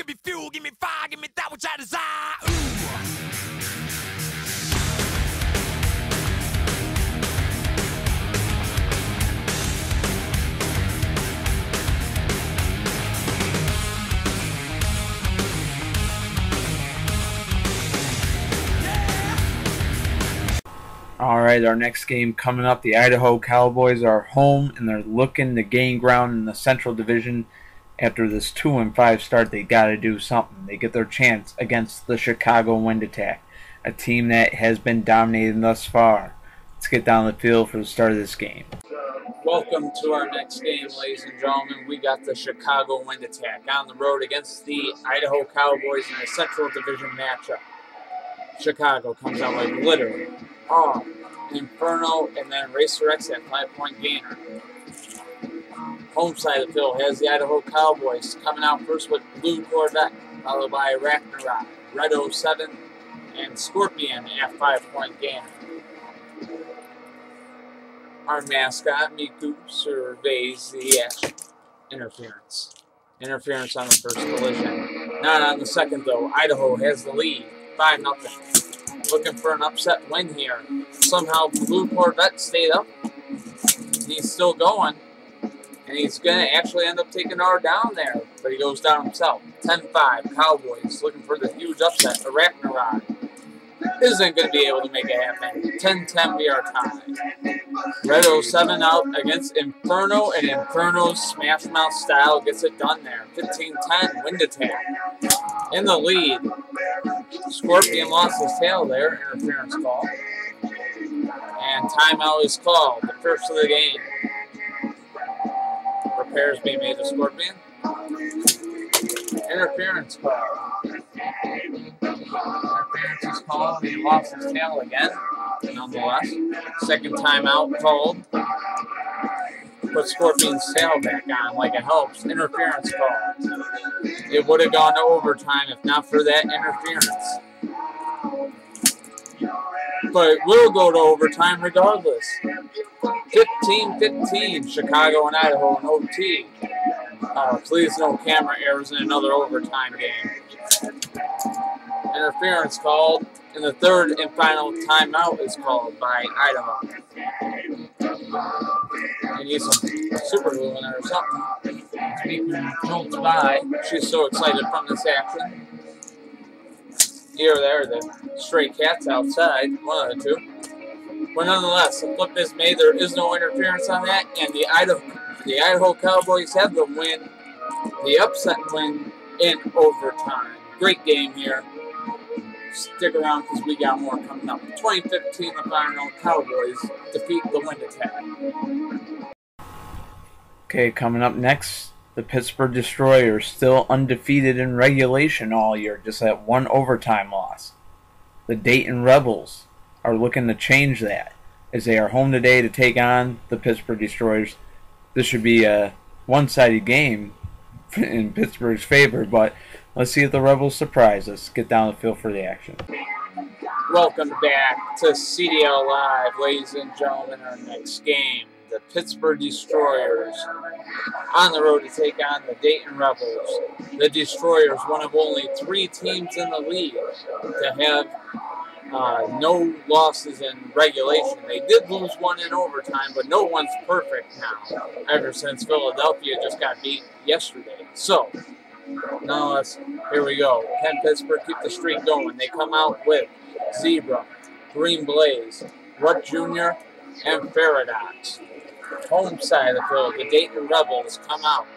give me fuel, give me fire, give me that which I desire. Ooh. All right, our next game coming up, the Idaho Cowboys are home, and they're looking to gain ground in the Central Division. After this 2-5 start, they got to do something. They get their chance against the Chicago Wind Attack, a team that has been dominating thus far. Let's get down the field for the start of this game. Welcome to our next game, ladies and gentlemen. We got the Chicago Wind Attack on the road against the Idaho Cowboys in a Central Division matchup. Chicago comes out like glitter, Inferno, and then Racer X at 5-point gainer. Home side of the field has the Idaho Cowboys coming out first with Blue Corvette, followed by Ragnarok, Red 07, and Scorpion at 5-point gainer. Our mascot, Miku, surveys the action. Interference. Interference on the first collision. Not on the second, though. Idaho has the lead, 5-0. Looking for an upset win here. Somehow Blue Corvette stayed up. He's still going. And he's going to actually end up taking our down there. But he goes down himself. 10-5. Cowboys looking for the huge upset. Ragnarok isn't going to be able to make it happen. 10-10, we are tied. Red 07 out against Inferno, and Inferno's smash mouth style gets it done there. 15-10, Wind Attack. In the lead. Scorpion lost his tail there, interference call. And timeout is called, the first of the game. Repairs being made to Scorpion. Interference call. Interference is called. He lost his tail again, nonetheless. Second timeout called. Put Scorpion's tail back on like it helps. Interference call. It would have gone to overtime if not for that interference. But it will go to overtime regardless. 15-15, Chicago and Idaho in OT. Please no camera errors in another overtime game. Interference called, and the third and final timeout is called by Idaho. I need some super glue in there or something. Speaking jolts by. She's so excited from this action. Here, there, the stray cats outside, one of the two. But nonetheless, the flip is made. There is no interference on that, and the Idaho Cowboys have the win, the upset win in overtime. Great game here. Stick around because we got more coming up. 2015, the final. Cowboys defeat the Wind Attack. Okay, coming up next, the Pittsburgh Destroyers, still undefeated in regulation all year, just that one overtime loss. The Dayton Rebels are looking to change that, as they are home today to take on the Pittsburgh Destroyers. This should be a one-sided game in Pittsburgh's favor, but let's see if the Rebels surprise us. Get down the field for the action. Welcome back to CDL Live, ladies and gentlemen. Our next game, the Pittsburgh Destroyers on the road to take on the Dayton Rebels. The Destroyers, one of only 3 teams in the league to have no losses in regulation. They did lose one in overtime, but no one's perfect now, ever since Philadelphia just got beat yesterday. So, nonetheless, here we go. Can Pittsburgh keep the streak going? They come out with Zebra, Green Blaze, Rutt Jr., and Paradox. Home side of the field, the Dayton Rebels come out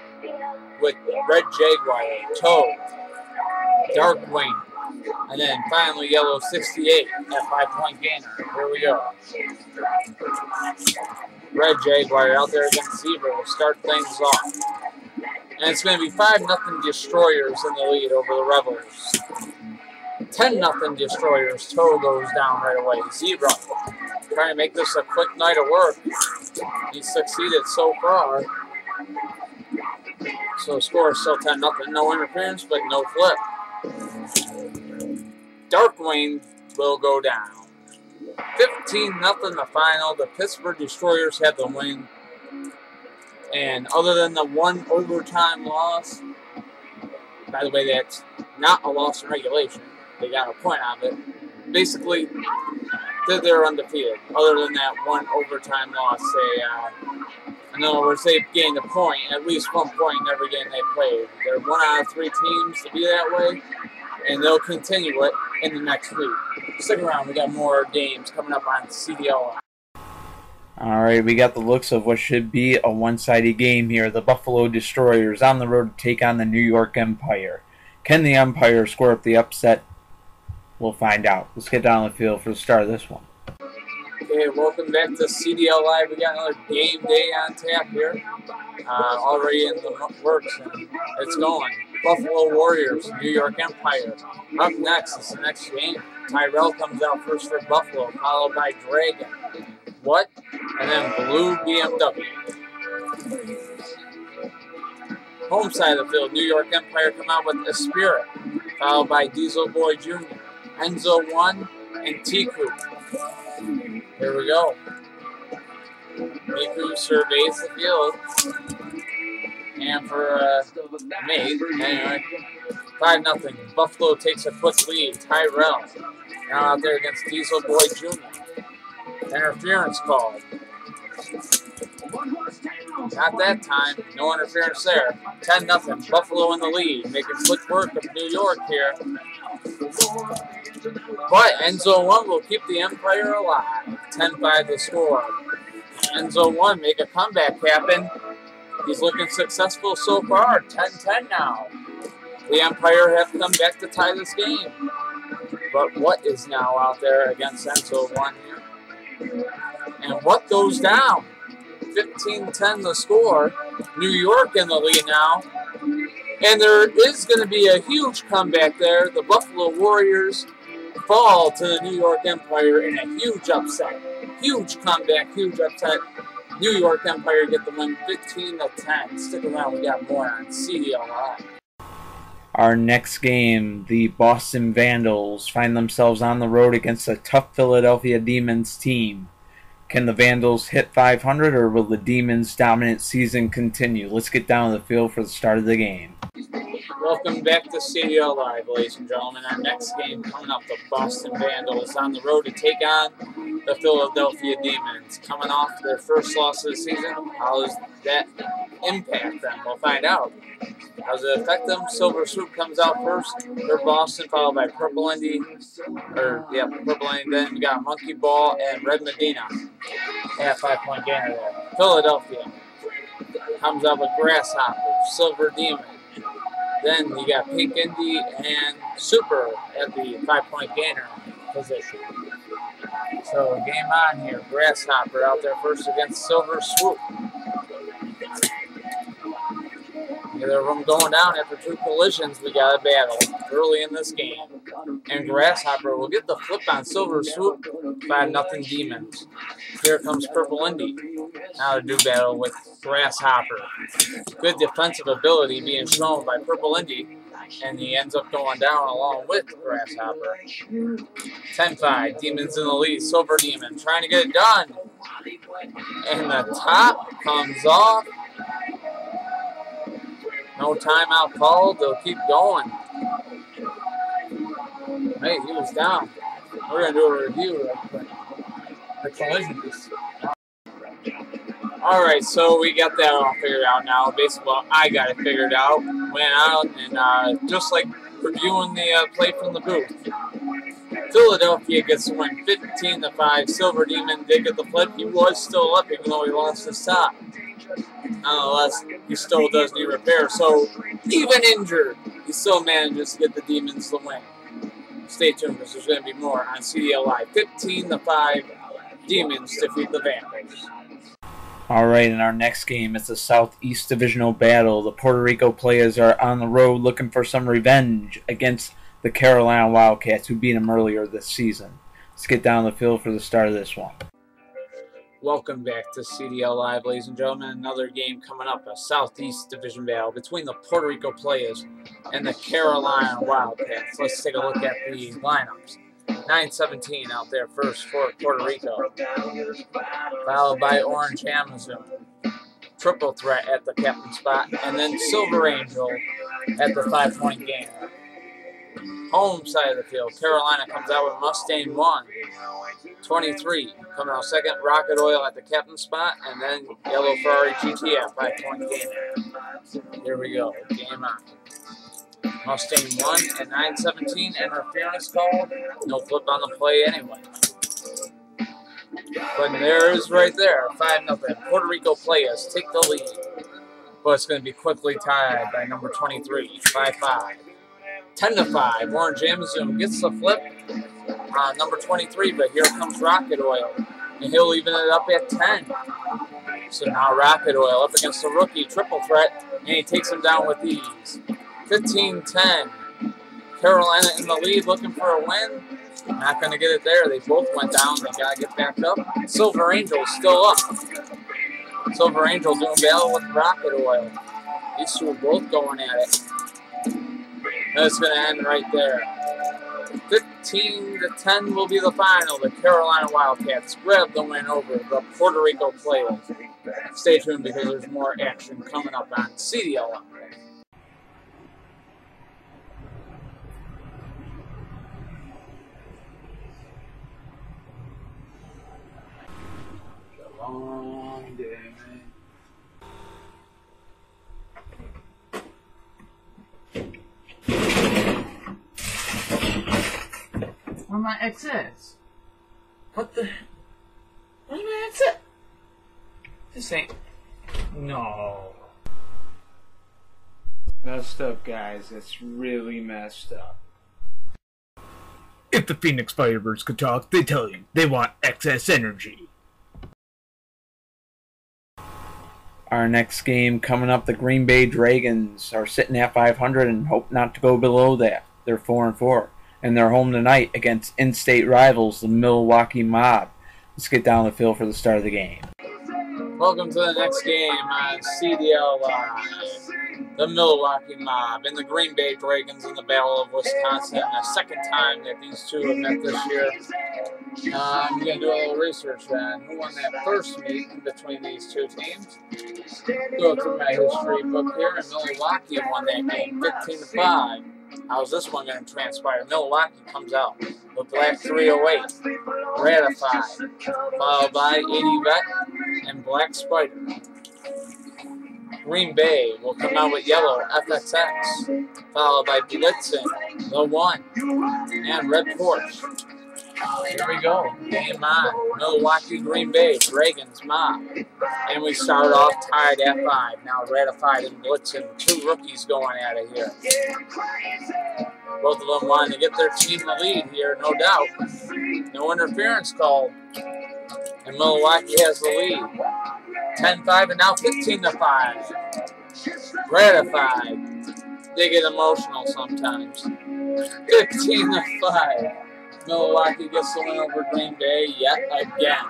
with Red Jaguar, Toad, Darkwing, and then finally Yellow 68 at 5-point gainer. Here we go. Red Jaguar out there against Zebra will start things off. And it's going to be 5-0 Destroyers in the lead over the Rebels. 10-0 Destroyers. Toe goes down right away. Zebra trying to make this a quick night of work. He succeeded so far. So score is still 10-0. No interference, but no flip. Darkwing will go down. 15-0 the final. The Pittsburgh Destroyers have the win. And other than the one overtime loss, By the way, that's not a loss in regulation. They got a point out of it. Basically, they're undefeated. Other than that one overtime loss, in other words, they gained a point, at least 1 point in every game they played. They're 1 out of 3 teams to be that way, and they'll continue it in the next week. Stick around, we got more games coming up on CDL. Alright, we got the looks of what should be a one-sided game here. The Buffalo Destroyers on the road to take on the New York Empire. Can the Empire score up the upset? We'll find out. Let's get down the field for the start of this one. Okay, welcome back to CDL Live. We got another game day on tap here. Already in the works, and it's going. Buffalo Warriors, New York Empire. Up next is the next game. Tyrell comes out first for Buffalo, followed by Dragon. What? And then Blue BMW. Home side of the field, New York Empire come out with Spirit, followed by Diesel Boy Jr., Enzo 1, and Tiku. Here we go. Miku surveys the field. And for me, anyway, 5-0. Buffalo takes a quick lead. Tyrell now out there against Diesel Boy Jr. Interference called. Not that time. No interference there. 10-0. Buffalo in the lead. Making quick work of New York here. But Enzo 1 will keep the Empire alive. 10-5 the score. Enzo 1 make a comeback happen. He's looking successful so far. 10-10 now. The Empire have come back to tie this game. But what is now out there against Enzo 1 here? And what goes down? 15-10 the score. New York in the lead now. And there is going to be a huge comeback there. The Buffalo Warriors fall to the New York Empire in a huge upset. Huge comeback, huge upset. New York Empire get the win 15-10. Stick around, we got more on CDL Live. Our next game, the Boston Vandals find themselves on the road against a tough Philadelphia Demons team. Can the Vandals hit 500, or will the Demons' dominant season continue? Let's get down to the field for the start of the game. Welcome back to CDL Live, ladies and gentlemen. Our next game coming up, the Boston Vandals on the road to take on the Philadelphia Demons. Coming off their first loss of the season, how does that impact them? We'll find out. How does it affect them? Silver Swoop comes out first for Boston, followed by Purple Indy. Purple Indy. Then we got Monkey Ball and Red Medina. Yeah, 5-point gainer there. Philadelphia comes out with Grasshopper, Silver Demon. Then you got Pink Indy and Super at the 5-point gainer position. So game on here. Grasshopper out there first against Silver Swoop. Either of them going down after 2 collisions. We got a battle early in this game. And Grasshopper will get the flip on Silver Swoop. 5-0 Demons. Here comes Purple Indy. Now to do battle with Grasshopper. Good defensive ability being shown by Purple Indy. And he ends up going down along with Grasshopper. 10-5. Demons in the lead. Silver Demon trying to get it done. And the top comes off. No timeout called. They'll keep going. Hey, he was down. We're going to do a review real quick. The collisions. Alright, so we got that all figured out now. Basically, well, I got it figured out. Went out and just like reviewing the play from the booth. Philadelphia gets the win 15-5. Silver Demon did get the flip. He was still up even though he lost his top. Nonetheless, he still does need repair. So, even injured, he still manages to get the Demons the win. Stay tuned because there's going to be more on CDL Live. 15-5, Demons defeat the Vandals. Alright, in our next game, it's a Southeast Divisional battle. The Puerto Rico Playas are on the road looking for some revenge against the Carolina Wildcats, who beat them earlier this season. Let's get down the field for the start of this one. Welcome back to CDL Live, ladies and gentlemen. Another game coming up, a Southeast Division battle between the Puerto Rico Playas and the Carolina Wildcats. Let's take a look at the lineups. 9-17 out there first for Puerto Rico, followed by Orange Amazon. Triple threat at the captain spot, and then Silver Angel at the 5-point game. Home side of the field, Carolina comes out with Mustang 1. 23 coming out second, Rocket Oil at the captain spot, and then Yellow Ferrari GT at 5-point game. Here we go, game on. Mustang 1 at 9:17, interference called. No flip on the play anyway. But there is right there, 5-0. Puerto Rico Playas take the lead. But it's going to be quickly tied by number 23, 5-5. 10-5, Orange Amazon gets the flip on number 23, but here comes Rocket Oil. And he'll even it up at 10. So now Rocket Oil up against the rookie, triple threat, and he takes him down with ease. 15-10. Carolina in the lead, looking for a win. Not going to get it there. They both went down. They got to get back up. Silver Angel still up. Silver Angel doing battle with Rocket Oil. These two are both going at it. And it's going to end right there. 15-10 will be the final. The Carolina Wildcats grab the win over the Puerto Rico Playas. Stay tuned because there's more action coming up on CDL. Long day, man. Where my ex is? What the? Where's my ex at? This ain't. No. Messed up, guys. It's really messed up. If the Phoenix Firebirds could talk, they tell you they want excess energy. Our next game coming up, the Green Bay Dragons are sitting at 500 and hope not to go below that. They're 4-4, and they're home tonight against in-state rivals, the Milwaukee Mob. Let's get down the field for the start of the game. Welcome to the next game on CDL Live. The Milwaukee Mob and the Green Bay Dragons in the Battle of Wisconsin. The second time that these two have met this year. I'm going to do a little research on who won that first meeting between these two teams. Go through my history book here, and Milwaukee won that game 15-5. How's this one going to transpire? Milwaukee comes out with Black 308, Ratified, followed by 80 Vet and Black Spider. Green Bay will come out with Yellow FXX, followed by Blitzen, The One, and Red Porsche. Here we go. Game on. Milwaukee, Green Bay, Dragons, Mob. And we start off tied at 5. Now Ratified and Blitzen. Two rookies going at it here. Both of them wanting to get their team the lead here, no doubt. No interference called. And Milwaukee has the lead. 10-5 and now 15-5. Ratified. They get emotional sometimes. 15-5. Milwaukee gets the win over Green Bay yet again.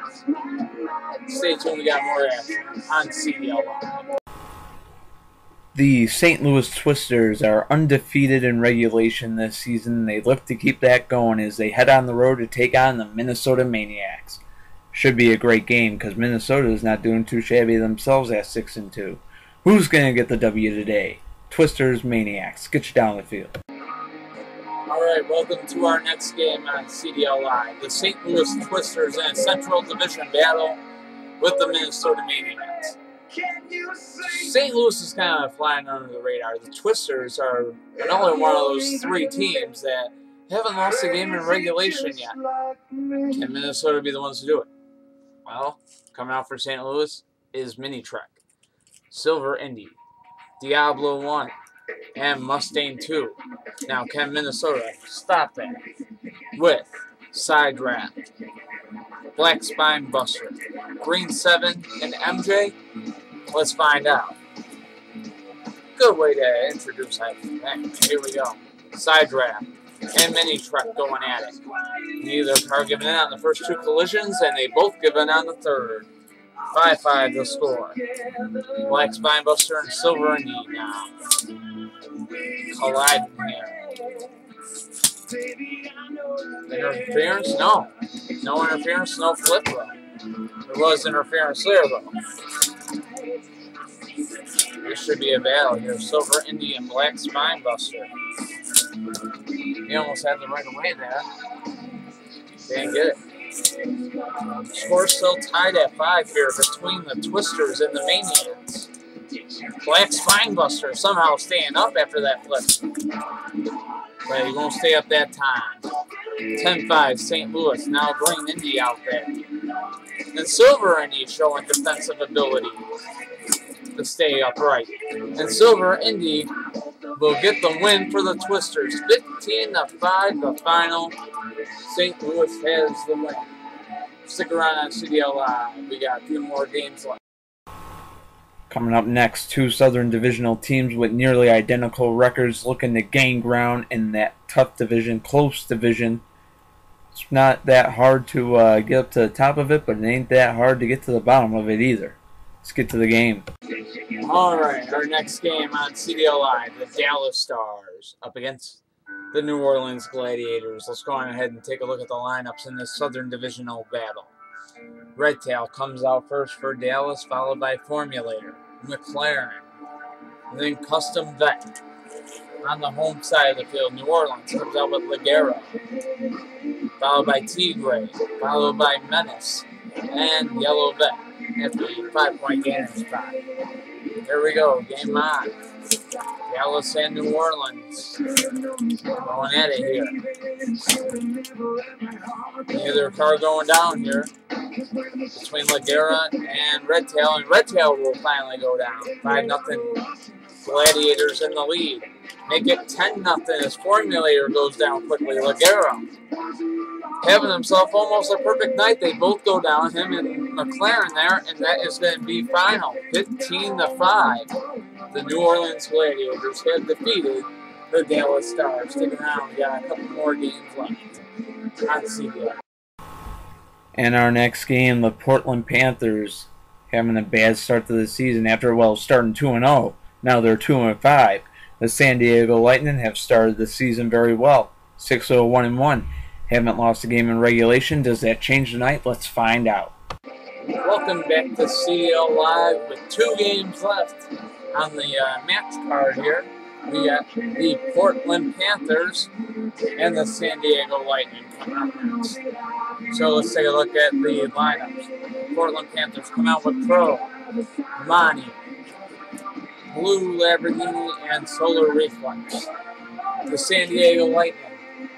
Stay tuned, we got more action on CDL. The St. Louis Twisters are undefeated in regulation this season. They look to keep that going as they head on the road to take on the Minnesota Maniacs. Should be a great game because Minnesota is not doing too shabby themselves at 6-2. Who's going to get the W today? Twisters, Maniacs. Get you down the field. Alright, welcome to our next game on CDL Live. The St. Louis Twisters in a Central Division battle with the Minnesota Maniacs. St. Louis is kind of flying under the radar. The Twisters are another one of those three teams that haven't lost a game in regulation yet. Can Minnesota be the ones to do it? Well, coming out for St. Louis is Mini Trek, Silver Indy, Diablo 1, and Mustang 2. Now, can Minnesota stop that with Side Wrap, Black Spine Buster, Green 7, and MJ? Let's find out. Good way to introduce that. Here we go. Side Wrap and Mini Truck going at it. Neither car giving in on the first two collisions, and they both give in on the third. 5-5 the score. Black Spine Buster and Silver Indy now colliding here. Interference? No. No interference, no flip though. There was interference there though. This should be a battle here. Silver Indian, Black Spinebuster. He almost had the right away there. Didn't get it. Score still tied at 5 here between the Twisters and the Maniacs. Black Spinebuster somehow staying up after that flip. But he won't stay up that time. 10-5 St. Louis. Now Green Indy out there. And Silver Indy showing defensive ability to stay upright. And Silver Indy will get the win for the Twisters. 15-5 the final. St. Louis has the win. Stick around on CDL Live. We got a few more games left. Coming up next, two Southern Divisional teams with nearly identical records looking to gain ground in that tough division, close division. It's not that hard to get up to the top of it, but it ain't that hard to get to the bottom of it either. Let's get to the game. All right, our next game on CDL Live, the Dallas Stars up against the New Orleans Gladiators. Let's go on ahead and take a look at the lineups in this Southern Divisional battle. Redtail comes out first for Dallas, followed by Formulator, McLaren, and then Custom Vet. On the home side of the field, New Orleans comes out with Ligera, followed by Tigre, followed by Menace, and Yellow Vet at the 5-point gaining spot. Here we go, game on. Dallas and New Orleans going at it here. Neither car going down here between Ligera and Redtail, and Redtail will finally go down. 5-0 Gladiators in the lead. Make it 10-0 as Formulator goes down quickly. Ligera having himself almost a perfect night. They both go down, him and McLaren there, and that is going to be final. 15-5. The New Orleans Gladiators have defeated the Dallas Stars. Stick around, we got a couple more games left on CDL. And our next game, the Portland Panthers having a bad start to the season after, well, starting 2-0. Now they're 2-5. The San Diego Lightning have started the season very well. 6-0-1-1. Haven't lost a game in regulation. Does that change tonight? Let's find out. Welcome back to CDL Live with 2 games left on the match card here. We got the Portland Panthers and the San Diego Lightning coming up next. So let's take a look at the lineups. Portland Panthers come out with Pro, Monty, Blue Lamborghini, and Solar Reflex. The San Diego Lightning.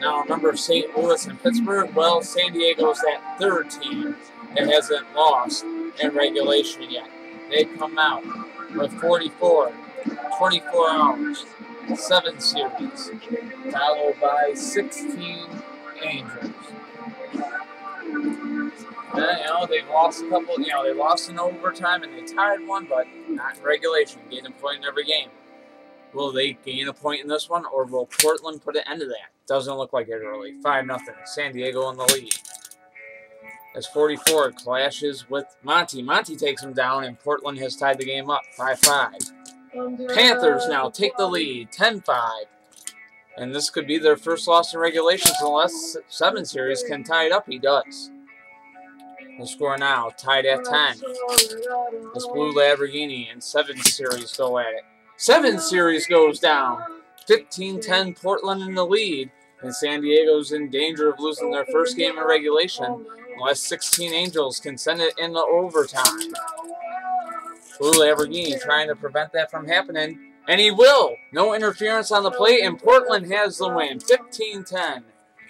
Now, remember St. Louis and Pittsburgh? Well, San Diego's that third team that hasn't lost in regulation yet. They come out with 44, 24 hours, 7 series, followed by 16 Angels. They've lost a couple, they lost in overtime and they tied one, but not in regulation. Gained a point in every game. Will they gain a point in this one, or will Portland put an end to that? Doesn't look like it really. 5-0. San Diego in the lead. As 44 clashes with Monty. Monty takes him down, and Portland has tied the game up. 5-5. Panthers now take the lead. 10-5. And this could be their first loss in regulation unless 7 series can tie it up. He does. The score now tied at 10. This Blue Lamborghini and 7 series go at it. 7 series goes down. 15-10 Portland in the lead. And San Diego's in danger of losing their first game in regulation unless 16 Angels can send it into overtime. Blue Lamborghini trying to prevent that from happening. And he will. No interference on the plate, and Portland has the win. 15-10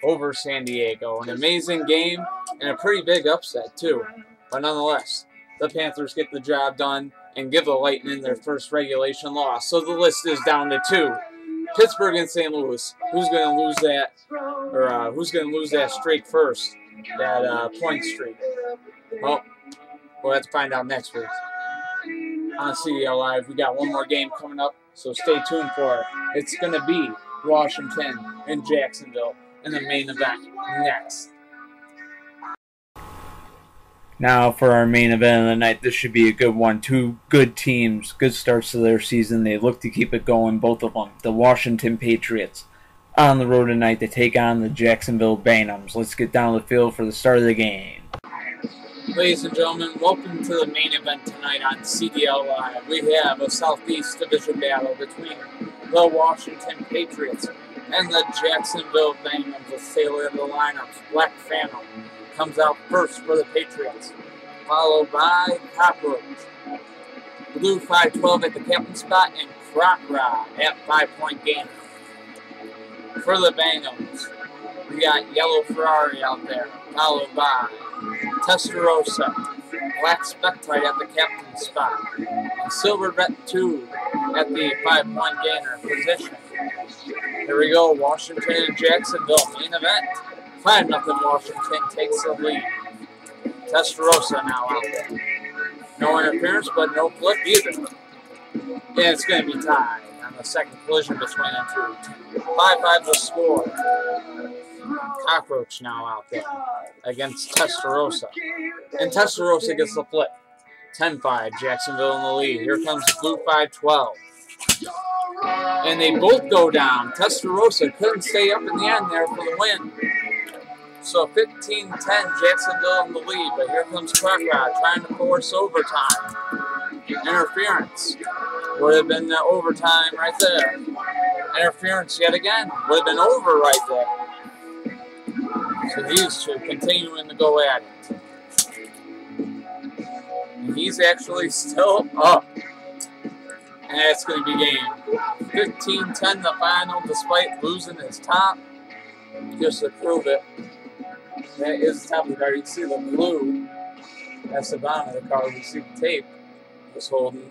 over San Diego. An amazing game and a pretty big upset, too. But nonetheless, the Panthers get the job done and give the Lightning their first regulation loss. So the list is down to 2. Pittsburgh and St. Louis. Who's going to lose that, or who's going to lose that streak first, that point streak? Well, we'll have to find out next week on CDL Live. We got one more game coming up, so stay tuned for it. It's going to be Washington and Jacksonville in the main event next. Now for our main event of the night, this should be a good one. 2 good teams, good starts to their season. They look to keep it going, both of them. The Washington Patriots on the road tonight to take on the Jacksonville Bangums. Let's get down to the field for the start of the game. Ladies and gentlemen, welcome to the main event tonight on CDL Live. We have a Southeast Division battle between the Washington Patriots and the Jacksonville Bangums. The sailor of the lineups, Black Phantom, comes out first for the Patriots, followed by Cockroach, Blue 512 at the captain spot, and Croc Rod at 5-point gainer. For the Bangums, we got Yellow Ferrari out there, followed by Testarossa, Black Spectrite at the captain spot, and Silver Vet 2 at the 5-point gainer position. Here we go, Washington and Jacksonville, main event. 5-0 Washington takes the lead. Testarossa now out there. No interference, but no flip either. And it's going to be tied on the second collision between the two. 5-5 the score. Cockroach now out there against Testarossa. And Testarossa gets the flip. 10-5, Jacksonville in the lead. Here comes Blue 512. And they both go down. Testarossa couldn't stay up in the end there for the win. So 15-10, Jacksonville in the lead. But here comes Crocrod trying to force overtime. Interference. Would have been overtime right there. Interference yet again. Would have been over right there. So these two continuing to go at it. And he's actually still up. And it's going to be game. 15-10 the final, despite losing his top. Just to prove it. That is the top of the card. You can see the blue. That's the bottom of the card. You see the tape was holding.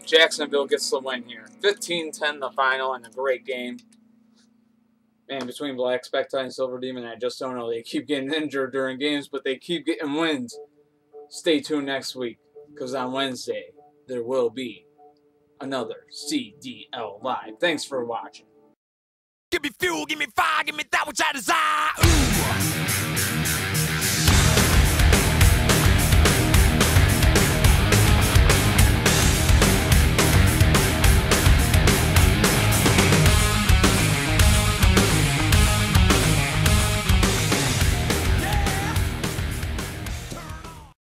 Jacksonville gets the win here. 15-10 the final, and a great game. Man, between Black Spectre and Silver Demon, I just don't know. They keep getting injured during games, but they keep getting wins. Stay tuned next week, because on Wednesday, there will be another CDL Live. Thanks for watching. Give me fuel, give me fire, give me that which I desire. Ooh.